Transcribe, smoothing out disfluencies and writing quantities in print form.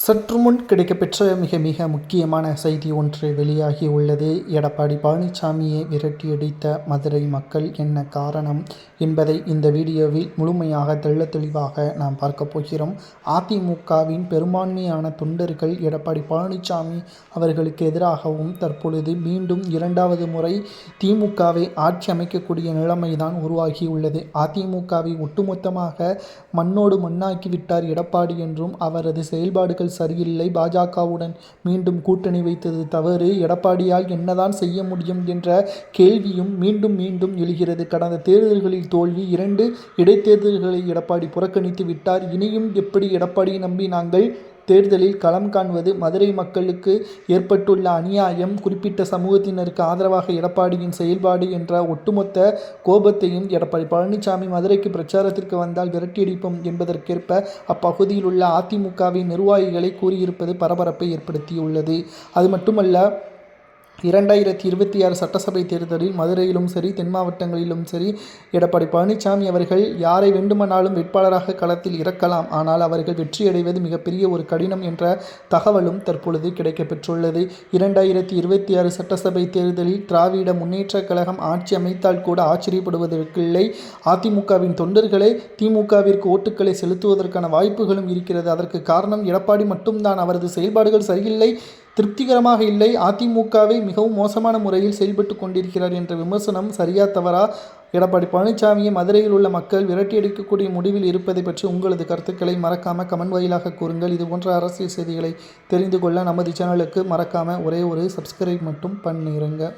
சற்றுமுன் கிடைக்கப்பெற்ற மிக மிக முக்கியமான செய்தி ஒன்று வெளியாகி உள்ளது. எடப்பாடி பழனிசாமியை விரட்டியடித்த மதுரை மக்கள் என்ன காரணம் என்பதை இந்த வீடியோவில் முழுமையாக தெளிவாக நாம் பார்க்க போகிறோம். அதிமுகவின் பெரும்பான்மையான தொண்டர்கள் எடப்பாடி பழனிசாமி அவர்களுக்கு எதிராகவும் தற்பொழுது மீண்டும் இரண்டாவது முறை திமுகவை ஆட்சி அமைக்கக்கூடிய நிலைமைதான் உருவாகியுள்ளது. அதிமுகவை ஒட்டுமொத்தமாக மண்ணோடு மண்ணாக்கிவிட்டார் எடப்பாடி என்றும், அவரது செயல்பாடுகள் சரியில்லை, பாஜகவுடன் மீண்டும் கூட்டணி வைத்தது தவறு, எடப்பாடியால் என்னதான் செய்ய முடியும் என்ற கேள்வியும் மீண்டும் மீண்டும் எழுகிறது. கடந்த தேர்தல்களில் தோல்வி, 2 இடைத்தேர்தல்களை எடப்பாடி புறக்கணித்து விட்டார். இனியும் எப்படி எடப்பாடியை நம்பி நாங்கள் தேர்தலில் களம் காண்பது? மதுரை மக்களுக்கு ஏற்பட்டுள்ள அநியாயம், குறிப்பிட்ட சமூகத்தினருக்கு ஆதரவாக எடப்பாடியின் செயல்பாடு என்ற ஒட்டுமொத்த கோபத்தையும் எடப்பாடி பழனிசாமி மதுரைக்கு பிரச்சாரத்திற்கு வந்தால் விரட்டியடிப்போம் என்பதற்கேற்ப அப்பகுதியில் உள்ள அதிமுகவின் நிர்வாகிகளை கூறியிருப்பது பரபரப்பை ஏற்படுத்தியுள்ளது. அது மட்டுமல்ல, 2026 சட்டசபை தேர்தலில் மதுரையிலும் சரி, தென் மாவட்டங்களிலும் சரி, எடப்பாடி பழனிசாமி அவர்கள் யாரை வேண்டுமானாலும் வேட்பாளராக களத்தில் இறக்கலாம். ஆனால் அவர்கள் வெற்றியடைவது மிகப்பெரிய ஒரு கடினம் என்ற தகவலும் தற்பொழுது கிடைக்கப்பெற்றுள்ளது. 2026 சட்டசபை தேர்தலில் திராவிட முன்னேற்றக் கழகம் ஆட்சி அமைத்தால் கூட ஆச்சரியப்படுவதற்கில்லை. அதிமுகவின் தொண்டர்களே திமுகவிற்கு ஓட்டுக்களை செலுத்துவதற்கான வாய்ப்புகளும் இருக்கிறது. அதற்கு காரணம் எடப்பாடி மட்டும்தான். அவரது செயல்பாடுகள் சரியில்லை, திருப்திகரமாக இல்லை, அதிமுகவை மிகவும் மோசமான முறையில் செயல்பட்டு கொண்டிருக்கிறார் என்ற விமர்சனம் சரியா தவறா? எடப்பாடி பழனிசாமியை மதுரையில் உள்ள மக்கள் விரட்டியடிக்கக்கூடிய முடிவில் இருப்பதை பற்றி உங்களது கருத்துக்களை மறக்காம கமெண்ட் வாயிலாக கூறுங்கள். இது போன்ற அரசியல் செய்திகளை தெரிந்து கொள்ள நமது சேனலுக்கு மறக்காம ஒரே ஒரு சப்ஸ்கிரைப் மட்டும் பண்ணிருங்க.